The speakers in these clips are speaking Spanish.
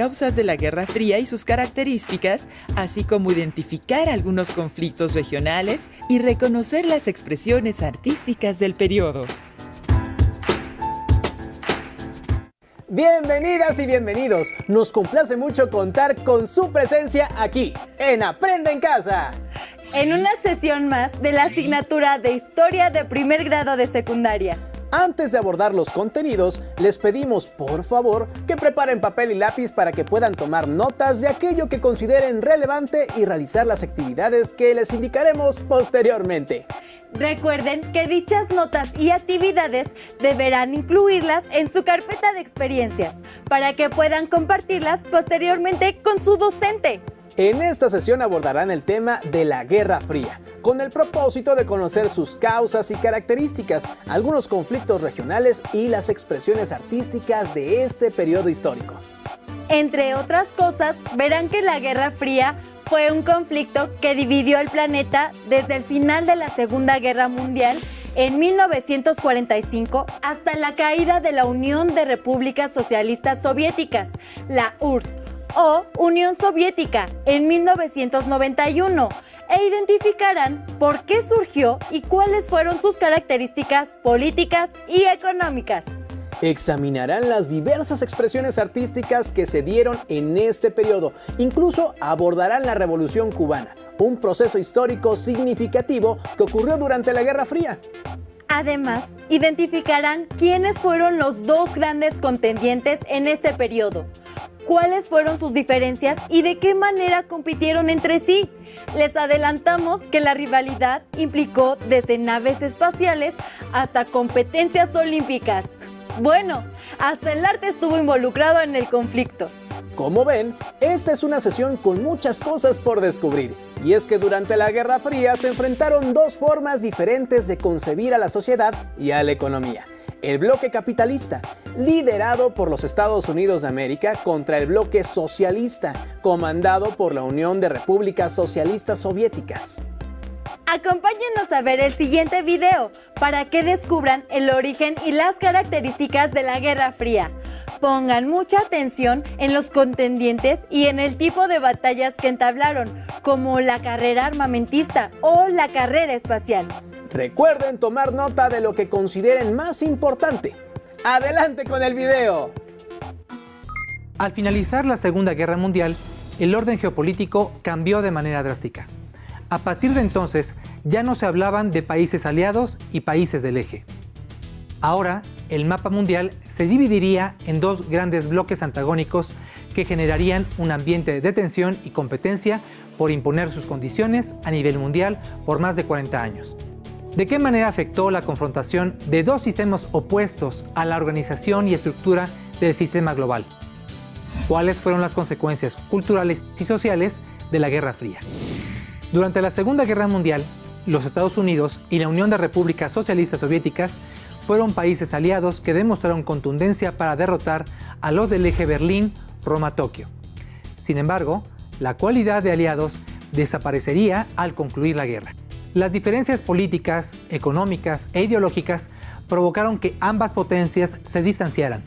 causas de la Guerra Fría y sus características, así como identificar algunos conflictos regionales y reconocer las expresiones artísticas del periodo. Bienvenidas y bienvenidos. Nos complace mucho contar con su presencia aquí, en Aprende en Casa. En una sesión más de la asignatura de Historia de primer grado de secundaria. Antes de abordar los contenidos, les pedimos por favor que preparen papel y lápiz para que puedan tomar notas de aquello que consideren relevante y realizar las actividades que les indicaremos posteriormente. Recuerden que dichas notas y actividades deberán incluirlas en su carpeta de experiencias para que puedan compartirlas posteriormente con su docente. En esta sesión abordarán el tema de la Guerra Fría, con el propósito de conocer sus causas y características, algunos conflictos regionales y las expresiones artísticas de este periodo histórico. Entre otras cosas, verán que la Guerra Fría fue un conflicto que dividió el planeta desde el final de la Segunda Guerra Mundial en 1945 hasta la caída de la Unión de Repúblicas Socialistas Soviéticas, la URSS, o Unión Soviética, en 1991, e identificarán por qué surgió y cuáles fueron sus características políticas y económicas. Examinarán las diversas expresiones artísticas que se dieron en este periodo. Incluso abordarán la Revolución Cubana, un proceso histórico significativo que ocurrió durante la Guerra Fría. Además, identificarán quiénes fueron los dos grandes contendientes en este periodo, cuáles fueron sus diferencias y de qué manera compitieron entre sí. Les adelantamos que la rivalidad implicó desde naves espaciales hasta competencias olímpicas. Bueno, hasta el arte estuvo involucrado en el conflicto. Como ven, esta es una sesión con muchas cosas por descubrir. Y es que durante la Guerra Fría se enfrentaron dos formas diferentes de concebir a la sociedad y a la economía. El bloque capitalista, liderado por los Estados Unidos de América, contra el bloque socialista, comandado por la Unión de Repúblicas Socialistas Soviéticas. Acompáñenos a ver el siguiente video para que descubran el origen y las características de la Guerra Fría. Pongan mucha atención en los contendientes y en el tipo de batallas que entablaron, como la carrera armamentista o la carrera espacial. Recuerden tomar nota de lo que consideren más importante. ¡Adelante con el video! Al finalizar la Segunda Guerra Mundial, el orden geopolítico cambió de manera drástica. A partir de entonces, ya no se hablaban de países aliados y países del eje. Ahora, el mapa mundial se dividiría en dos grandes bloques antagónicos que generarían un ambiente de tensión y competencia por imponer sus condiciones a nivel mundial por más de 40 años. ¿De qué manera afectó la confrontación de dos sistemas opuestos a la organización y estructura del sistema global? ¿Cuáles fueron las consecuencias culturales y sociales de la Guerra Fría? Durante la Segunda Guerra Mundial, los Estados Unidos y la Unión de Repúblicas Socialistas Soviéticas fueron países aliados que demostraron contundencia para derrotar a los del eje Berlín-Roma-Tokio. Sin embargo, la cualidad de aliados desaparecería al concluir la guerra. Las diferencias políticas, económicas e ideológicas provocaron que ambas potencias se distanciaran.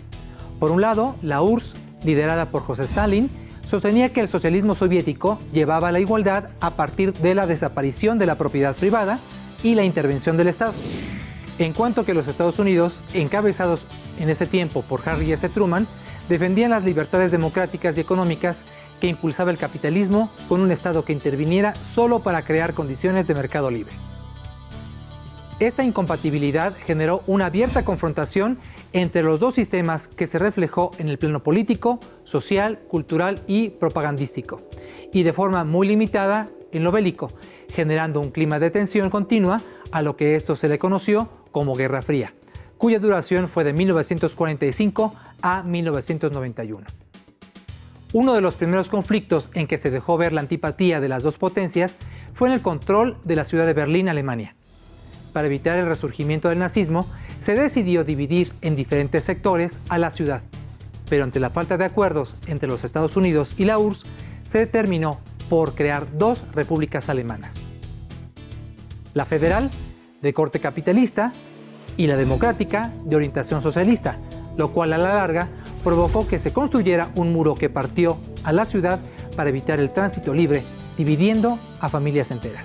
Por un lado, la URSS, liderada por José Stalin, sostenía que el socialismo soviético llevaba a la igualdad a partir de la desaparición de la propiedad privada y la intervención del Estado. En cuanto que los Estados Unidos, encabezados en ese tiempo por Harry S. Truman, defendían las libertades democráticas y económicas que impulsaba el capitalismo con un Estado que interviniera solo para crear condiciones de mercado libre. Esta incompatibilidad generó una abierta confrontación entre los dos sistemas que se reflejó en el plano político, social, cultural y propagandístico, y de forma muy limitada en lo bélico, generando un clima de tensión continua a lo que esto se le conoció como Guerra Fría, cuya duración fue de 1945 a 1991. Uno de los primeros conflictos en que se dejó ver la antipatía de las dos potencias fue en el control de la ciudad de Berlín, Alemania. Para evitar el resurgimiento del nazismo, se decidió dividir en diferentes sectores a la ciudad, pero ante la falta de acuerdos entre los Estados Unidos y la URSS, se determinó por crear dos repúblicas alemanas: la federal, de corte capitalista, y la democrática, de orientación socialista, lo cual a la larga provocó que se construyera un muro que partió a la ciudad para evitar el tránsito libre, dividiendo a familias enteras.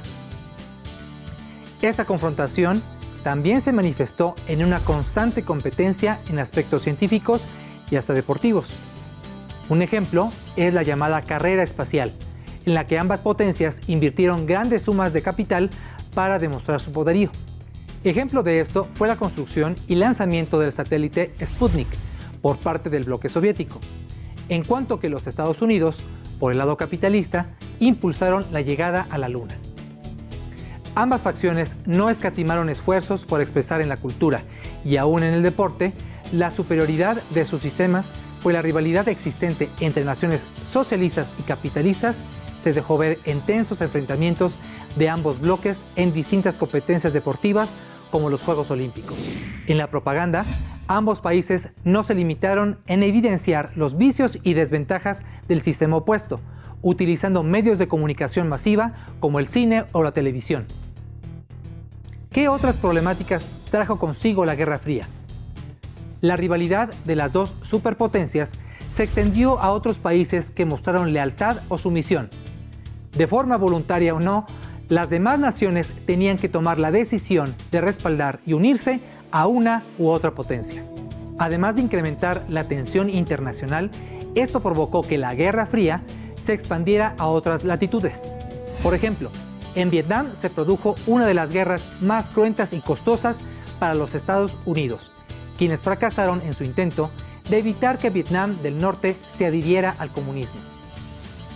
Esta confrontación también se manifestó en una constante competencia en aspectos científicos y hasta deportivos. Un ejemplo es la llamada carrera espacial, en la que ambas potencias invirtieron grandes sumas de capital para demostrar su poderío. Ejemplo de esto fue la construcción y lanzamiento del satélite Sputnik por parte del bloque soviético, en cuanto que los Estados Unidos, por el lado capitalista, impulsaron la llegada a la Luna. Ambas facciones no escatimaron esfuerzos por expresar en la cultura y aún en el deporte la superioridad de sus sistemas, pues la rivalidad existente entre naciones socialistas y capitalistas se dejó ver en tensos enfrentamientos de ambos bloques en distintas competencias deportivas como los Juegos Olímpicos. En la propaganda, ambos países no se limitaron en evidenciar los vicios y desventajas del sistema opuesto, utilizando medios de comunicación masiva como el cine o la televisión. ¿Qué otras problemáticas trajo consigo la Guerra Fría? La rivalidad de las dos superpotencias se extendió a otros países que mostraron lealtad o sumisión. De forma voluntaria o no, las demás naciones tenían que tomar la decisión de respaldar y unirse a una u otra potencia. Además de incrementar la tensión internacional, esto provocó que la Guerra Fría se expandiera a otras latitudes. Por ejemplo, en Vietnam se produjo una de las guerras más cruentas y costosas para los Estados Unidos, quienes fracasaron en su intento de evitar que Vietnam del Norte se adhiriera al comunismo.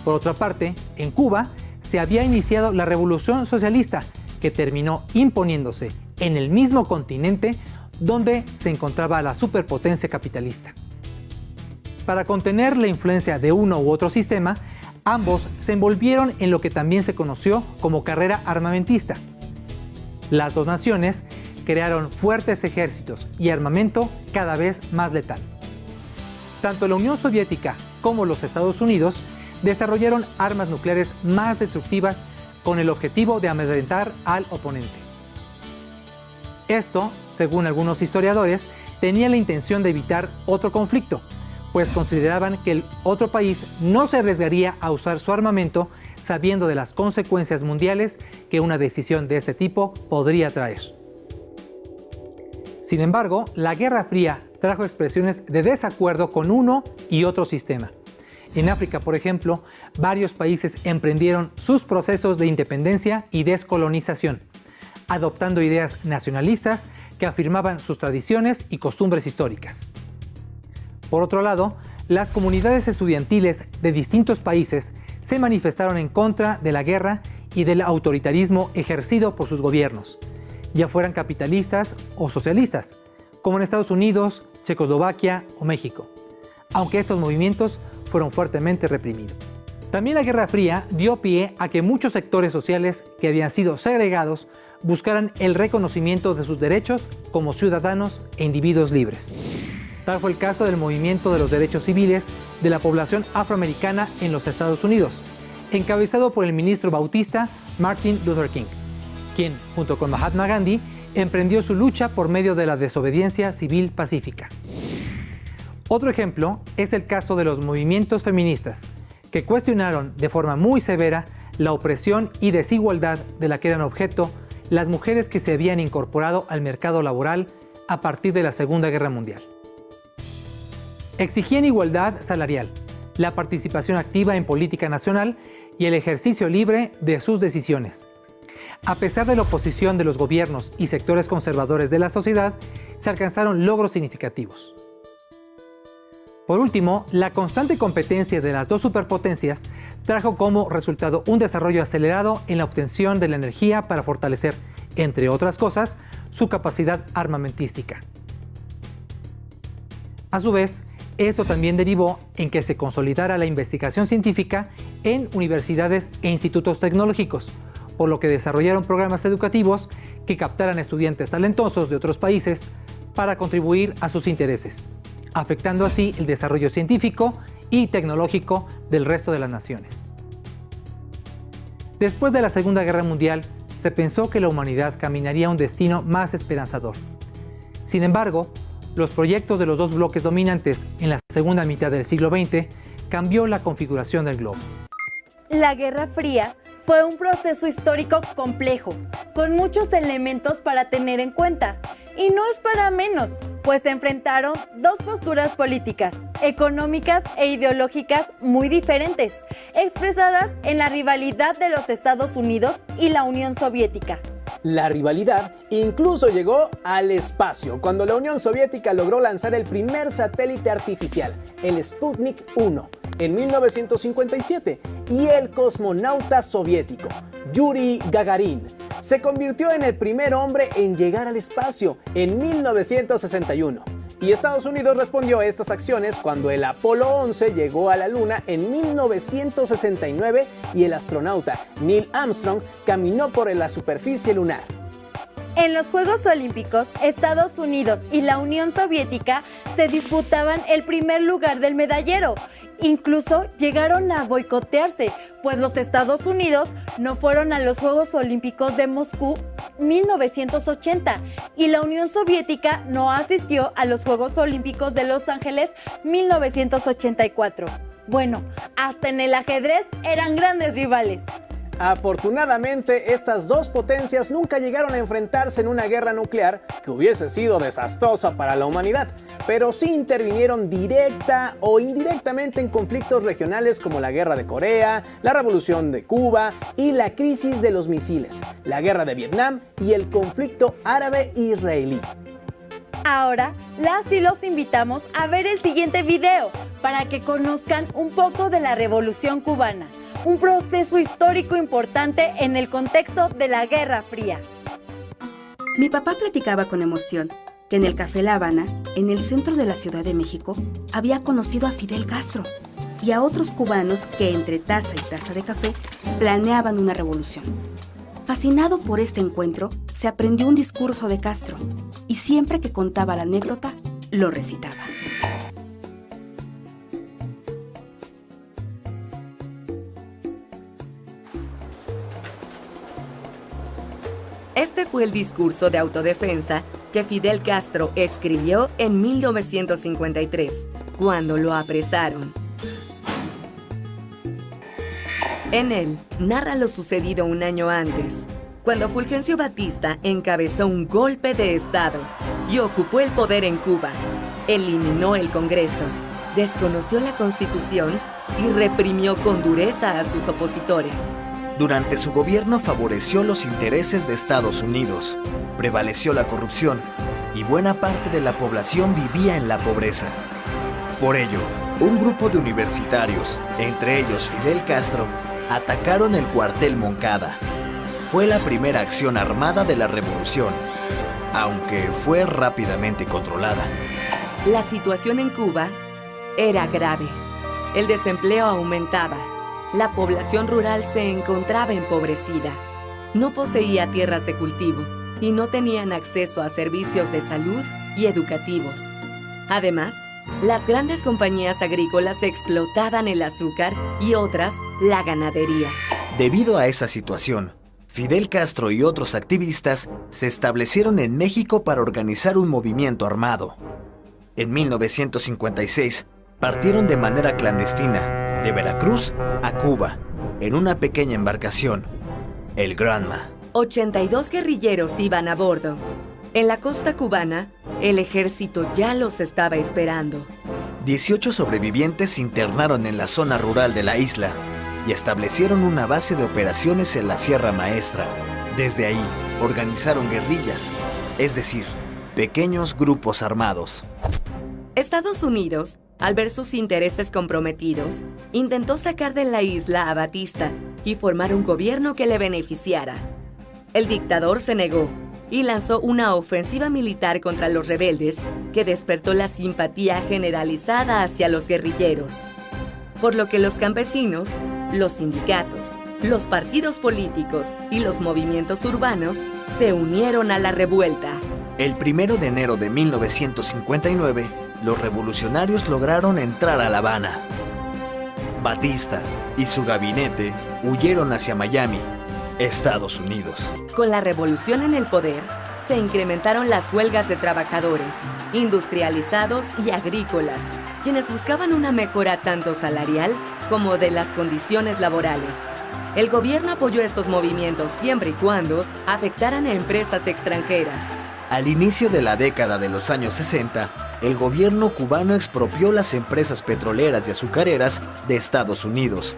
Por otra parte, en Cuba se había iniciado la Revolución Socialista, que terminó imponiéndose en el mismo continente donde se encontraba la superpotencia capitalista. Para contener la influencia de uno u otro sistema, ambos se envolvieron en lo que también se conoció como carrera armamentista. Las dos naciones crearon fuertes ejércitos y armamento cada vez más letal. Tanto la Unión Soviética como los Estados Unidos desarrollaron armas nucleares más destructivas con el objetivo de amedrentar al oponente. Esto, según algunos historiadores, tenía la intención de evitar otro conflicto, pues consideraban que el otro país no se arriesgaría a usar su armamento sabiendo de las consecuencias mundiales que una decisión de este tipo podría traer. Sin embargo, la Guerra Fría trajo expresiones de desacuerdo con uno y otro sistema. En África, por ejemplo, varios países emprendieron sus procesos de independencia y descolonización, adoptando ideas nacionalistas que afirmaban sus tradiciones y costumbres históricas. Por otro lado, las comunidades estudiantiles de distintos países se manifestaron en contra de la guerra y del autoritarismo ejercido por sus gobiernos, ya fueran capitalistas o socialistas, como en Estados Unidos, Checoslovaquia o México, aunque estos movimientos fueron fuertemente reprimidos. También la Guerra Fría dio pie a que muchos sectores sociales que habían sido segregados buscaran el reconocimiento de sus derechos como ciudadanos e individuos libres. Tal fue el caso del movimiento de los derechos civiles de la población afroamericana en los Estados Unidos, encabezado por el ministro bautista Martin Luther King, quien, junto con Mahatma Gandhi, emprendió su lucha por medio de la desobediencia civil pacífica. Otro ejemplo es el caso de los movimientos feministas, que cuestionaron de forma muy severa la opresión y desigualdad de la que eran objeto las mujeres que se habían incorporado al mercado laboral a partir de la Segunda Guerra Mundial. Exigían igualdad salarial, la participación activa en política nacional y el ejercicio libre de sus decisiones. A pesar de la oposición de los gobiernos y sectores conservadores de la sociedad, se alcanzaron logros significativos. Por último, la constante competencia de las dos superpotencias trajo como resultado un desarrollo acelerado en la obtención de la energía para fortalecer, entre otras cosas, su capacidad armamentística. A su vez, esto también derivó en que se consolidara la investigación científica en universidades e institutos tecnológicos, por lo que desarrollaron programas educativos que captaran estudiantes talentosos de otros países para contribuir a sus intereses, afectando así el desarrollo científico y tecnológico del resto de las naciones. Después de la Segunda Guerra Mundial, se pensó que la humanidad caminaría a un destino más esperanzador. Sin embargo, los proyectos de los dos bloques dominantes en las segunda mitad del siglo XX, cambió la configuración del globo. La Guerra Fría fue un proceso histórico complejo, con muchos elementos para tener en cuenta. Y no es para menos, pues se enfrentaron dos posturas políticas, económicas e ideológicas muy diferentes, expresadas en la rivalidad de los Estados Unidos y la Unión Soviética. La rivalidad incluso llegó al espacio, cuando la Unión Soviética logró lanzar el primer satélite artificial, el Sputnik 1, en 1957, y el cosmonauta soviético, Yuri Gagarin, se convirtió en el primer hombre en llegar al espacio en 1961. Y Estados Unidos respondió a estas acciones cuando el Apolo 11 llegó a la Luna en 1969 y el astronauta Neil Armstrong caminó por la superficie lunar. En los Juegos Olímpicos, Estados Unidos y la Unión Soviética se disputaban el primer lugar del medallero. Incluso llegaron a boicotearse, pues los Estados Unidos no fueron a los Juegos Olímpicos de Moscú 1980 y la Unión Soviética no asistió a los Juegos Olímpicos de Los Ángeles 1984. Bueno, hasta en el ajedrez eran grandes rivales. Afortunadamente, estas dos potencias nunca llegaron a enfrentarse en una guerra nuclear que hubiese sido desastrosa para la humanidad, pero sí intervinieron directa o indirectamente en conflictos regionales como la Guerra de Corea, la Revolución de Cuba y la crisis de los misiles, la Guerra de Vietnam y el conflicto árabe-israelí. Ahora, las y los invitamos a ver el siguiente video para que conozcan un poco de la Revolución Cubana, un proceso histórico importante en el contexto de la Guerra Fría. Mi papá platicaba con emoción que en el Café La Habana, en el centro de la Ciudad de México, había conocido a Fidel Castro y a otros cubanos que entre taza y taza de café planeaban una revolución. Fascinado por este encuentro, se aprendió un discurso de Castro y siempre que contaba la anécdota, lo recitaba. Este fue el discurso de autodefensa que Fidel Castro escribió en 1953, cuando lo apresaron. En él, narra lo sucedido un año antes, cuando Fulgencio Batista encabezó un golpe de Estado y ocupó el poder en Cuba, eliminó el Congreso, desconoció la Constitución y reprimió con dureza a sus opositores. Durante su gobierno favoreció los intereses de Estados Unidos, prevaleció la corrupción y buena parte de la población vivía en la pobreza. Por ello, un grupo de universitarios, entre ellos Fidel Castro, atacaron el cuartel Moncada. Fue la primera acción armada de la revolución, aunque fue rápidamente controlada. La situación en Cuba era grave. El desempleo aumentaba. La población rural se encontraba empobrecida. No poseía tierras de cultivo y no tenían acceso a servicios de salud y educativos. Además, las grandes compañías agrícolas explotaban el azúcar y otras la ganadería. Debido a esa situación, Fidel Castro y otros activistas se establecieron en México para organizar un movimiento armado. En 1956, partieron de manera clandestina de Veracruz a Cuba, en una pequeña embarcación, el Granma. 82 guerrilleros iban a bordo. En la costa cubana, el ejército ya los estaba esperando. 18 sobrevivientes se internaron en la zona rural de la isla y establecieron una base de operaciones en la Sierra Maestra. Desde ahí, organizaron guerrillas, es decir, pequeños grupos armados. Estados Unidos, al ver sus intereses comprometidos, intentó sacar de la isla a Batista y formar un gobierno que le beneficiara. El dictador se negó y lanzó una ofensiva militar contra los rebeldes que despertó la simpatía generalizada hacia los guerrilleros, por lo que los campesinos, los sindicatos, los partidos políticos y los movimientos urbanos se unieron a la revuelta. El 1 de enero de 1959, los revolucionarios lograron entrar a La Habana. Batista y su gabinete huyeron hacia Miami, Estados Unidos. Con la revolución en el poder, se incrementaron las huelgas de trabajadores, industrializados y agrícolas, quienes buscaban una mejora tanto salarial como de las condiciones laborales. El gobierno apoyó estos movimientos siempre y cuando afectaran a empresas extranjeras. Al inicio de la década de los años 60, el gobierno cubano expropió las empresas petroleras y azucareras de Estados Unidos,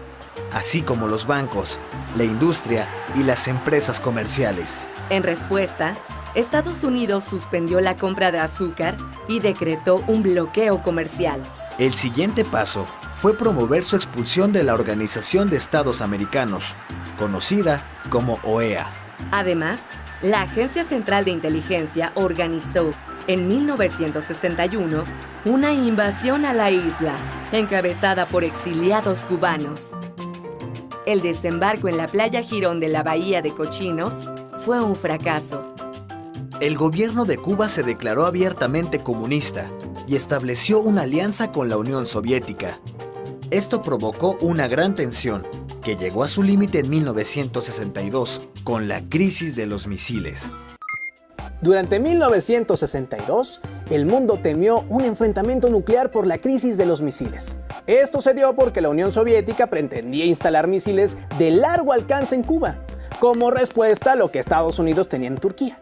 así como los bancos, la industria y las empresas comerciales. En respuesta, Estados Unidos suspendió la compra de azúcar y decretó un bloqueo comercial. El siguiente paso fue promover su expulsión de la Organización de Estados Americanos, conocida como OEA. Además, la Agencia Central de Inteligencia organizó en 1961 una invasión a la isla, encabezada por exiliados cubanos. El desembarco en la playa Girón de la Bahía de Cochinos fue un fracaso. El gobierno de Cuba se declaró abiertamente comunista y estableció una alianza con la Unión Soviética. Esto provocó una gran tensión, que llegó a su límite en 1962, con la crisis de los misiles. Durante 1962, el mundo temió un enfrentamiento nuclear por la crisis de los misiles. Esto se dio porque la Unión Soviética pretendía instalar misiles de largo alcance en Cuba, como respuesta a lo que Estados Unidos tenía en Turquía.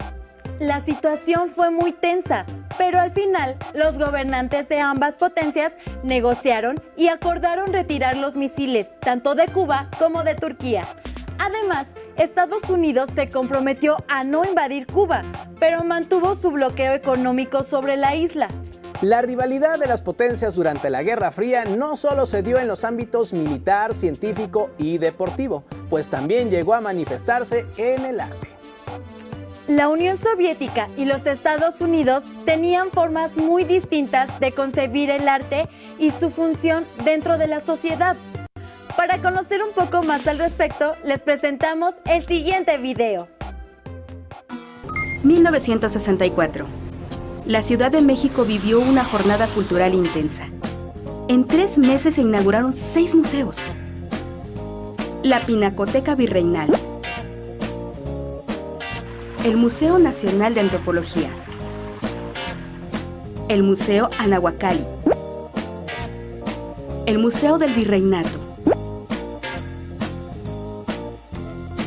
La situación fue muy tensa, pero al final los gobernantes de ambas potencias negociaron y acordaron retirar los misiles tanto de Cuba como de Turquía. Además, Estados Unidos se comprometió a no invadir Cuba, pero mantuvo su bloqueo económico sobre la isla. La rivalidad de las potencias durante la Guerra Fría no solo se dio en los ámbitos militar, científico y deportivo, pues también llegó a manifestarse en el arte. La Unión Soviética y los Estados Unidos tenían formas muy distintas de concebir el arte y su función dentro de la sociedad. Para conocer un poco más al respecto, les presentamos el siguiente video. 1964. La Ciudad de México vivió una jornada cultural intensa. En 3 meses se inauguraron 6 museos. La Pinacoteca Virreinal, el Museo Nacional de Antropología, el Museo Anahuacalli, el Museo del Virreinato,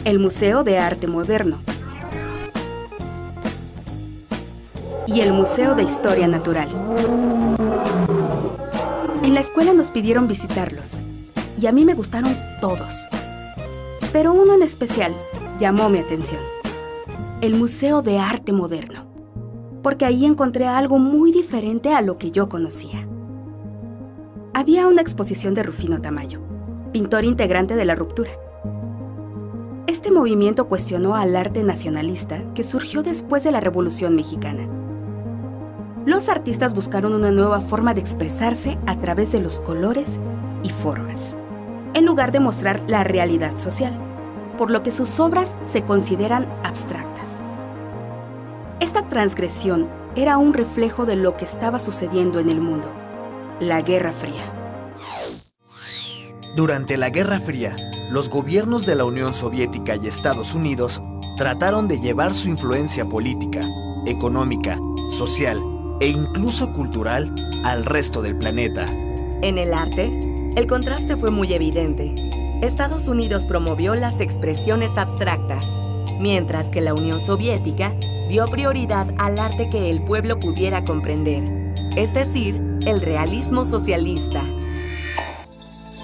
el Museo de Arte Moderno y el Museo de Historia Natural. En la escuela nos pidieron visitarlos y a mí me gustaron todos, pero uno en especial llamó mi atención: el Museo de Arte Moderno, porque ahí encontré algo muy diferente a lo que yo conocía. Había una exposición de Rufino Tamayo, pintor integrante de La Ruptura. Este movimiento cuestionó al arte nacionalista que surgió después de la Revolución Mexicana. Los artistas buscaron una nueva forma de expresarse a través de los colores y formas, en lugar de mostrar la realidad social, por lo que sus obras se consideran abstractas. Esta transgresión era un reflejo de lo que estaba sucediendo en el mundo: la Guerra Fría. Durante la Guerra Fría, los gobiernos de la Unión Soviética y Estados Unidos trataron de llevar su influencia política, económica, social e incluso cultural al resto del planeta. En el arte, el contraste fue muy evidente. Estados Unidos promovió las expresiones abstractas, mientras que la Unión Soviética dio prioridad al arte que el pueblo pudiera comprender, es decir, el realismo socialista.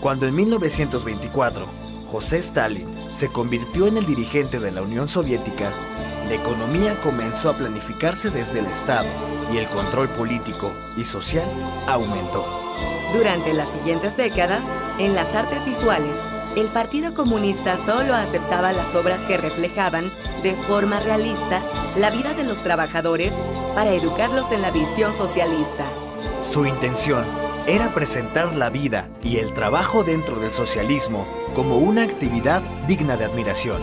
Cuando en 1924 José Stalin se convirtió en el dirigente de la Unión Soviética, la economía comenzó a planificarse desde el Estado y el control político y social aumentó. Durante las siguientes décadas, en las artes visuales, el Partido Comunista solo aceptaba las obras que reflejaban de forma realista la vida de los trabajadores para educarlos en la visión socialista. Su intención era presentar la vida y el trabajo dentro del socialismo como una actividad digna de admiración.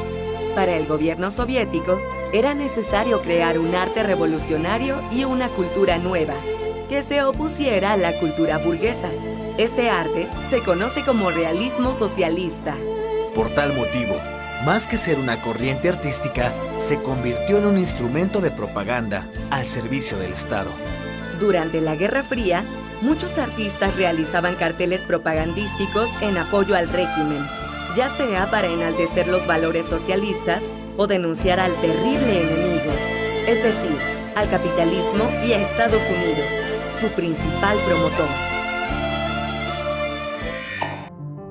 Para el gobierno soviético, era necesario crear un arte revolucionario y una cultura nueva, que se opusiera a la cultura burguesa. Este arte se conoce como realismo socialista. Por tal motivo, más que ser una corriente artística, se convirtió en un instrumento de propaganda al servicio del Estado. Durante la Guerra Fría, muchos artistas realizaban carteles propagandísticos en apoyo al régimen, ya sea para enaltecer los valores socialistas o denunciar al terrible enemigo, es decir, al capitalismo y a Estados Unidos, su principal promotor.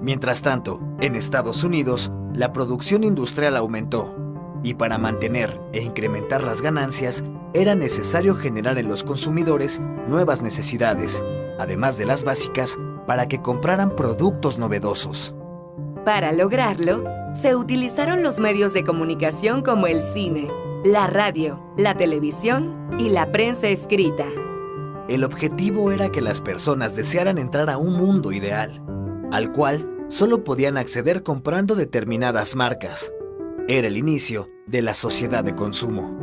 Mientras tanto, en Estados Unidos, la producción industrial aumentó, y para mantener e incrementar las ganancias, era necesario generar en los consumidores nuevas necesidades, además de las básicas, para que compraran productos novedosos. Para lograrlo, se utilizaron los medios de comunicación como el cine, la radio, la televisión y la prensa escrita. El objetivo era que las personas desearan entrar a un mundo ideal, al cual solo podían acceder comprando determinadas marcas. Era el inicio de la sociedad de consumo.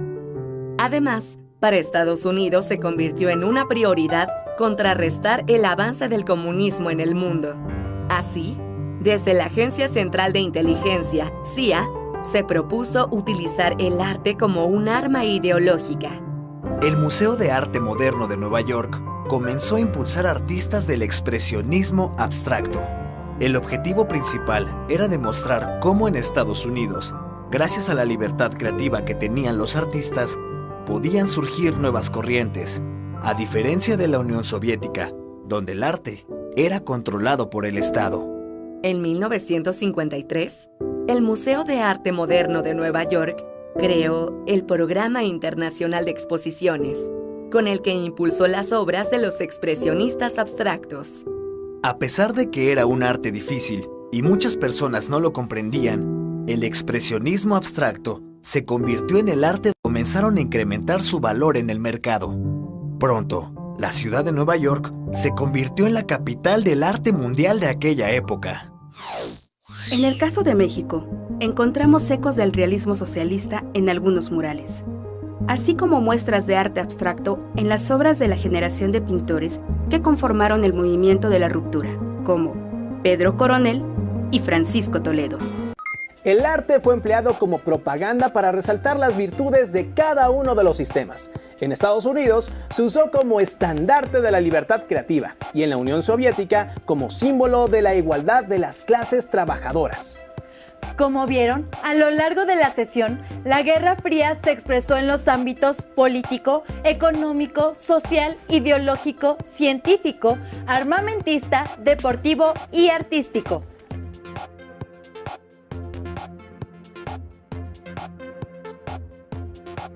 Además, para Estados Unidos se convirtió en una prioridad contrarrestar el avance del comunismo en el mundo. Así, desde la Agencia Central de Inteligencia, CIA, se propuso utilizar el arte como un arma ideológica. El Museo de Arte Moderno de Nueva York comenzó a impulsar artistas del expresionismo abstracto. El objetivo principal era demostrar cómo en Estados Unidos, gracias a la libertad creativa que tenían los artistas, podían surgir nuevas corrientes, a diferencia de la Unión Soviética, donde el arte era controlado por el Estado. En 1953, el Museo de Arte Moderno de Nueva York creó el Programa Internacional de Exposiciones, con el que impulsó las obras de los expresionistas abstractos. A pesar de que era un arte difícil y muchas personas no lo comprendían, el expresionismo abstracto se convirtió en el arte. Comenzaron a incrementar su valor en el mercado. Pronto, la ciudad de Nueva York se convirtió en la capital del arte mundial de aquella época. En el caso de México, encontramos ecos del realismo socialista en algunos murales, así como muestras de arte abstracto en las obras de la generación de pintores que conformaron el movimiento de la ruptura, como Pedro Coronel y Francisco Toledo. El arte fue empleado como propaganda para resaltar las virtudes de cada uno de los sistemas. En Estados Unidos se usó como estandarte de la libertad creativa y en la Unión Soviética como símbolo de la igualdad de las clases trabajadoras. Como vieron, a lo largo de la sesión, la Guerra Fría se expresó en los ámbitos político, económico, social, ideológico, científico, armamentista, deportivo y artístico.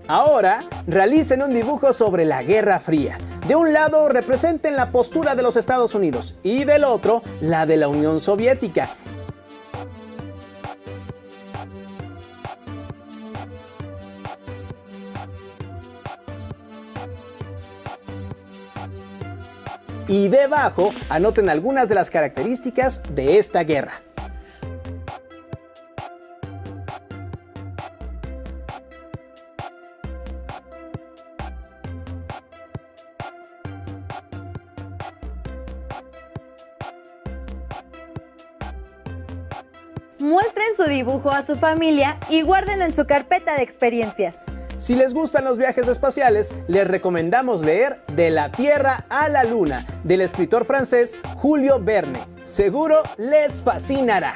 Ahora, realicen un dibujo sobre la Guerra Fría. De un lado representen la postura de los Estados Unidos y del otro la de la Unión Soviética. Y debajo anoten algunas de las características de esta guerra. Muestren su dibujo a su familia y guárdenlo en su carpeta de experiencias. Si les gustan los viajes espaciales, les recomendamos leer De la Tierra a la Luna, del escritor francés Julio Verne. Seguro les fascinará.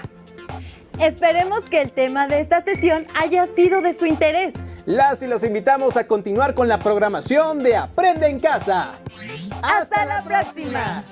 Esperemos que el tema de esta sesión haya sido de su interés. Las y los invitamos a continuar con la programación de Aprende en Casa. ¡Hasta la próxima!